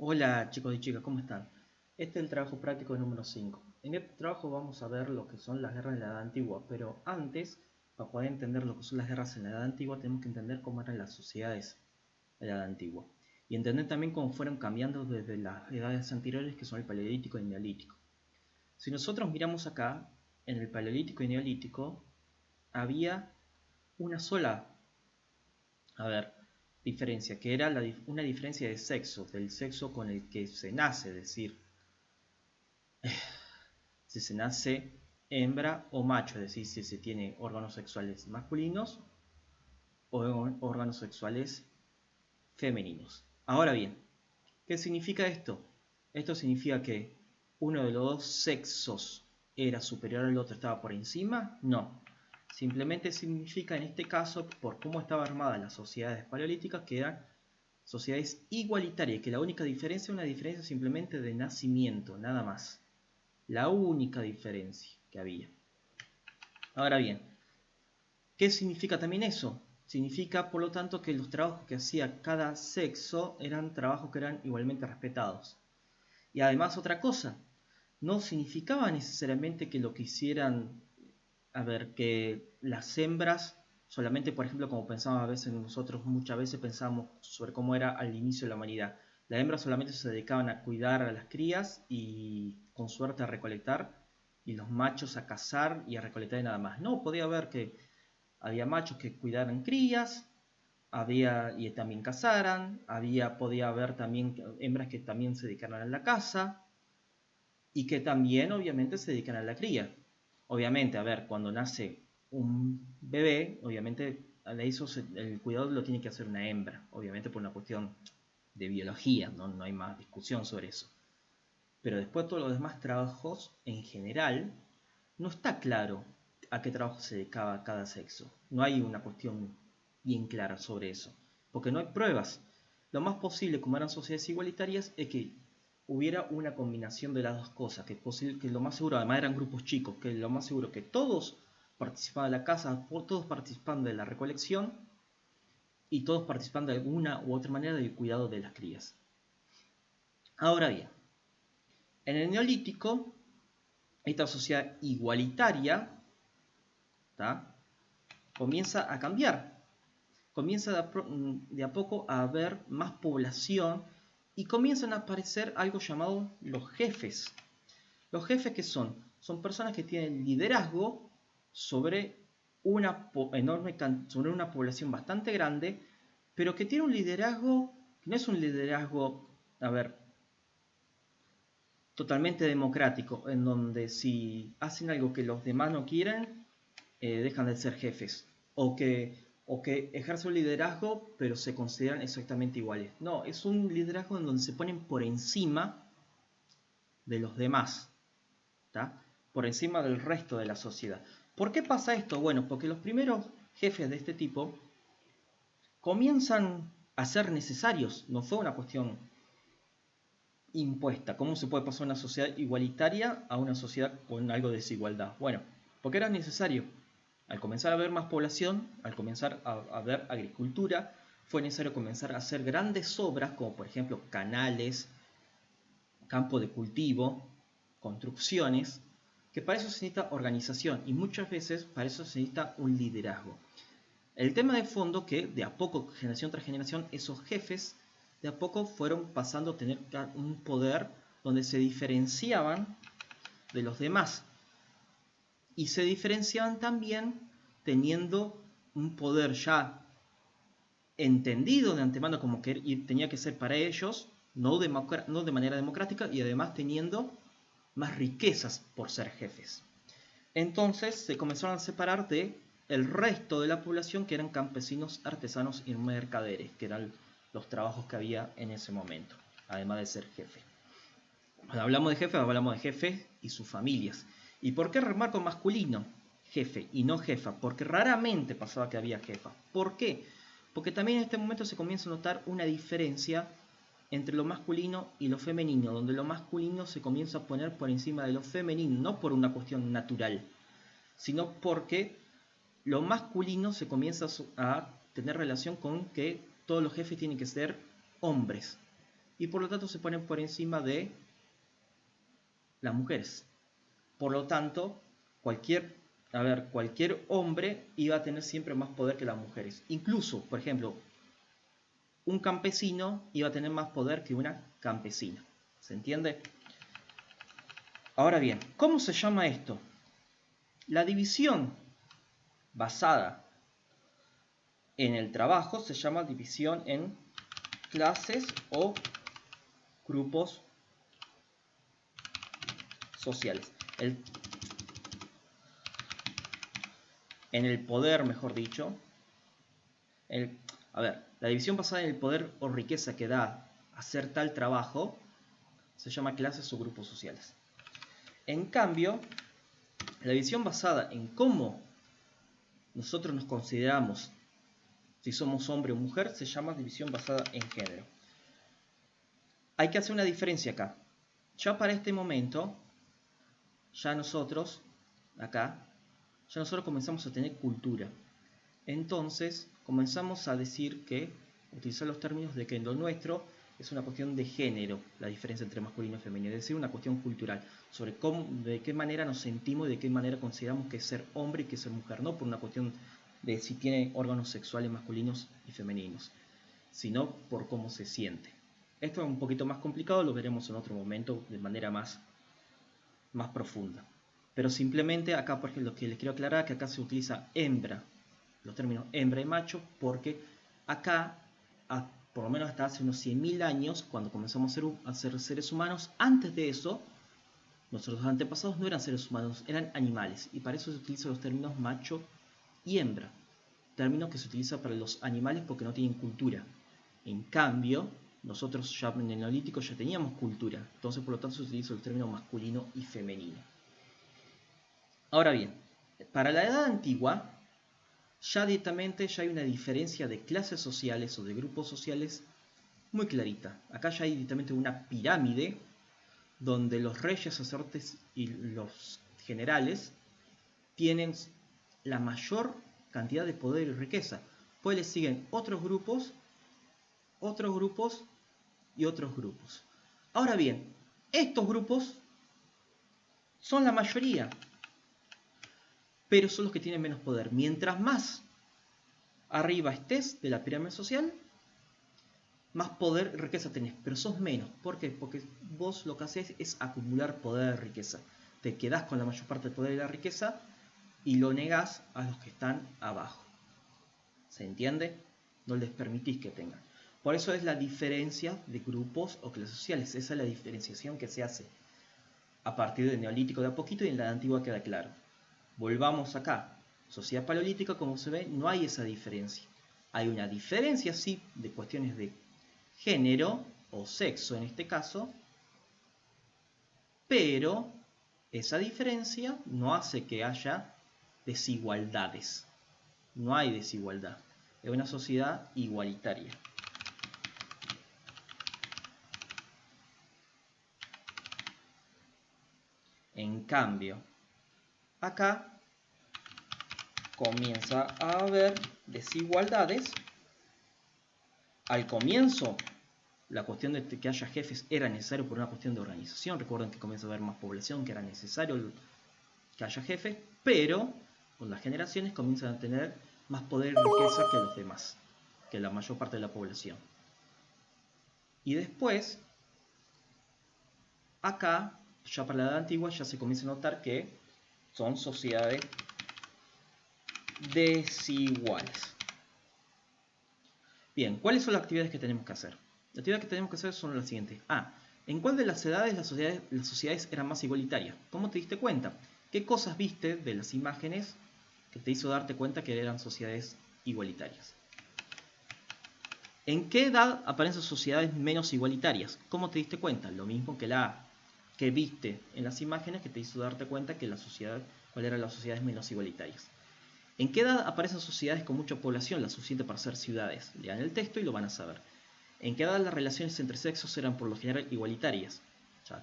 Hola chicos y chicas, ¿cómo están? Este es el trabajo práctico número 5. En este trabajo vamos a ver lo que son las guerras en la Edad Antigua, pero antes, para poder entender lo que son las guerras en la Edad Antigua, tenemos que entender cómo eran las sociedades en la Edad Antigua. Y entender también cómo fueron cambiando desde las edades anteriores, que son el Paleolítico y el Neolítico. Si nosotros miramos acá, en el Paleolítico y Neolítico, había una sola, diferencia, que era una diferencia de sexo, del sexo con el que se nace, es decir, si se nace hembra o macho, es decir, si se tiene órganos sexuales masculinos o órganos sexuales femeninos. Ahora bien, ¿qué significa esto? Esto significa que uno de los dos sexos era superior al otro, estaba por encima. No, simplemente significa en este caso, por cómo estaba armada las sociedades paleolíticas, que eran sociedades igualitarias, que la única diferencia es una diferencia simplemente de nacimiento, nada más. La única diferencia que había. Ahora bien, ¿qué significa también eso? Significa, por lo tanto, que los trabajos que hacía cada sexo eran trabajos que eran igualmente respetados. Y además otra cosa, no significaba necesariamente que lo que hicieran, que las hembras, solamente por ejemplo como pensamos a veces nosotros, muchas veces pensamos sobre cómo era al inicio de la humanidad. Las hembras solamente se dedicaban a cuidar a las crías y con suerte a recolectar, y los machos a cazar y a recolectar y nada más. No, podía haber que había machos que cuidaran crías, había y también cazaran, podía haber también hembras que también se dedicaran a la caza y que también obviamente se dedican a la cría. Obviamente, cuando nace un bebé, obviamente el cuidado lo tiene que hacer una hembra, obviamente por una cuestión de biología, no hay más discusión sobre eso. Pero después todos los demás trabajos, en general, no está claro a qué trabajo se dedicaba cada sexo. No hay una cuestión bien clara sobre eso, porque no hay pruebas. Lo más posible, como eran sociedades igualitarias, es que hubiera una combinación de las dos cosas, que lo más seguro, además eran grupos chicos, que lo más seguro que todos participaban de la caza, todos participaban de la recolección y todos participaban de alguna u otra manera del cuidado de las crías. Ahora bien, en el Neolítico, esta sociedad igualitaria, ¿tá?, comienza a cambiar. Comienza de a poco a haber más población y comienzan a aparecer algo llamado los jefes. Los jefes, ¿qué son? Son personas que tienen liderazgo sobre sobre una población bastante grande, pero que tiene un liderazgo que no es un liderazgo, a ver, totalmente democrático, en donde si hacen algo que los demás no quieren, dejan de ser jefes. O que ejercen un liderazgo, pero se consideran exactamente iguales. No, es un liderazgo en donde se ponen por encima de los demás, ¿tá?, por encima del resto de la sociedad. ¿Por qué pasa esto? Bueno, porque los primeros jefes de este tipo comienzan a ser necesarios. No fue una cuestión impuesta. ¿Cómo se puede pasar una sociedad igualitaria a una sociedad con algo de desigualdad? Bueno, porque era necesario. Al comenzar a haber más población, al comenzar a haber agricultura, fue necesario comenzar a hacer grandes obras, como por ejemplo canales, campo de cultivo, construcciones, que para eso se necesita organización y muchas veces para eso se necesita un liderazgo. El tema de fondo que de a poco, generación tras generación, esos jefes de a poco fueron pasando a tener un poder donde se diferenciaban de los demás. Y se diferenciaban también teniendo un poder ya entendido de antemano como que tenía que ser para ellos, no de manera democrática, y además teniendo más riquezas por ser jefes. Entonces se comenzaron a separar de el resto de la población, que eran campesinos, artesanos y mercaderes, que eran los trabajos que había en ese momento, además de ser jefe. Cuando hablamos de jefes y sus familias. ¿Y por qué remarco masculino? Jefe y no jefa, porque raramente pasaba que había jefa. ¿Por qué? Porque también en este momento se comienza a notar una diferencia entre lo masculino y lo femenino, donde lo masculino se comienza a poner por encima de lo femenino, no por una cuestión natural, sino porque lo masculino se comienza a tener relación con que todos los jefes tienen que ser hombres. y por lo tanto se ponen por encima de las mujeres. Por lo tanto, cualquier hombre iba a tener siempre más poder que las mujeres. Incluso, por ejemplo, un campesino iba a tener más poder que una campesina. ¿Se entiende? Ahora bien, ¿cómo se llama esto? La división basada en el trabajo se llama división en clases o grupos sociales. En el poder, mejor dicho. La división basada en el poder o riqueza que da hacer tal trabajo se llama clases o grupos sociales. En cambio, la división basada en cómo nosotros nos consideramos, si somos hombre o mujer, se llama división basada en género. Hay que hacer una diferencia acá. Ya para este momento, ya nosotros comenzamos a tener cultura. Entonces, comenzamos a decir que, utilizar los términos de que en lo nuestro es una cuestión de género, la diferencia entre masculino y femenino, es decir, una cuestión cultural, sobre de qué manera nos sentimos y de qué manera consideramos que es ser hombre y que es ser mujer, no por una cuestión de si tiene órganos sexuales masculinos y femeninos, sino por cómo se siente. Esto es un poquito más complicado, lo veremos en otro momento de manera más profunda. Pero simplemente acá, por ejemplo, lo que les quiero aclarar es que acá se utiliza hembra, los términos hembra y macho, porque acá, por lo menos hasta hace unos 100.000 años, cuando comenzamos a ser seres humanos, antes de eso, nuestros antepasados no eran seres humanos, eran animales, y para eso se utilizan los términos macho y hembra, términos que se utilizan para los animales porque no tienen cultura. En cambio, nosotros ya en el Neolítico ya teníamos cultura, entonces por lo tanto se utilizan los términos masculino y femenino. Ahora bien, para la Edad Antigua, ya directamente ya hay una diferencia de clases sociales o de grupos sociales muy clarita. Acá ya hay directamente una pirámide donde los reyes, sacerdotes y los generales tienen la mayor cantidad de poder y riqueza. Pues les siguen otros grupos y otros grupos. Ahora bien, estos grupos son la mayoría, pero son los que tienen menos poder. Mientras más arriba estés de la pirámide social, más poder y riqueza tenés, pero sos menos. ¿Por qué? Porque vos lo que haces es acumular poder y riqueza. Te quedás con la mayor parte del poder y la riqueza y lo negás a los que están abajo. ¿Se entiende? No les permitís que tengan. Por eso es la diferencia de grupos o clases sociales. Esa es la diferenciación que se hace a partir del Neolítico de a poquito y en la Edad Antigua queda claro. Volvamos acá. Sociedad paleolítica, como se ve, no hay esa diferencia. Hay una diferencia, sí, de cuestiones de género o sexo en este caso, pero esa diferencia no hace que haya desigualdades. No hay desigualdad. Es una sociedad igualitaria. En cambio, acá comienza a haber desigualdades. Al comienzo, la cuestión de que haya jefes era necesario por una cuestión de organización. Recuerden que comienza a haber más población, que era necesario que haya jefes, pero con las generaciones comienzan a tener más poder y riqueza que los demás, que la mayor parte de la población. Y después, acá, ya para la Edad Antigua, ya se comienza a notar que son sociedades desiguales. Bien, ¿cuáles son las actividades que tenemos que hacer? Las actividades que tenemos que hacer son las siguientes. ¿En cuál de las edades las sociedades eran más igualitarias? ¿Cómo te diste cuenta? ¿Qué cosas viste de las imágenes que te hizo darte cuenta que eran sociedades igualitarias? ¿En qué edad aparecen sociedades menos igualitarias? ¿Cómo te diste cuenta? Lo mismo que viste en las imágenes que te hizo darte cuenta que cuáles eran las sociedades menos igualitarias. ¿En qué edad aparecen sociedades con mucha población, la suficiente para ser ciudades? Lean el texto y lo van a saber. ¿En qué edad las relaciones entre sexos eran por lo general igualitarias?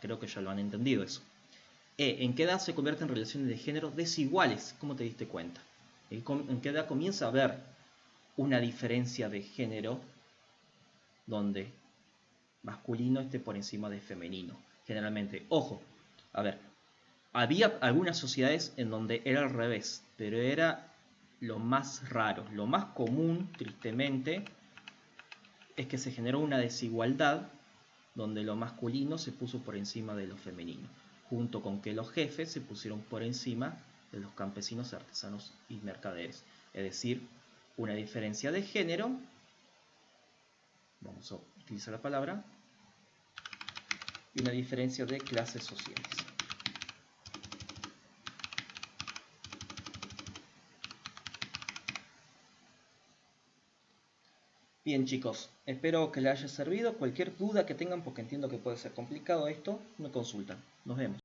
Creo que ya lo han entendido eso. ¿En qué edad se convierten en relaciones de género desiguales? ¿Cómo te diste cuenta? ¿En qué edad comienza a haber una diferencia de género donde masculino esté por encima de femenino. Generalmente, ojo, a ver, había algunas sociedades en donde era al revés, pero era lo más raro. Lo más común, tristemente, es que se generó una desigualdad donde lo masculino se puso por encima de lo femenino, junto con que los jefes se pusieron por encima de los campesinos, artesanos y mercaderes. Es decir, una diferencia de género, vamos a utilizar la palabra, y una diferencia de clases sociales. Bien chicos, espero que les haya servido. Cualquier duda que tengan, porque entiendo que puede ser complicado esto, me consultan. Nos vemos.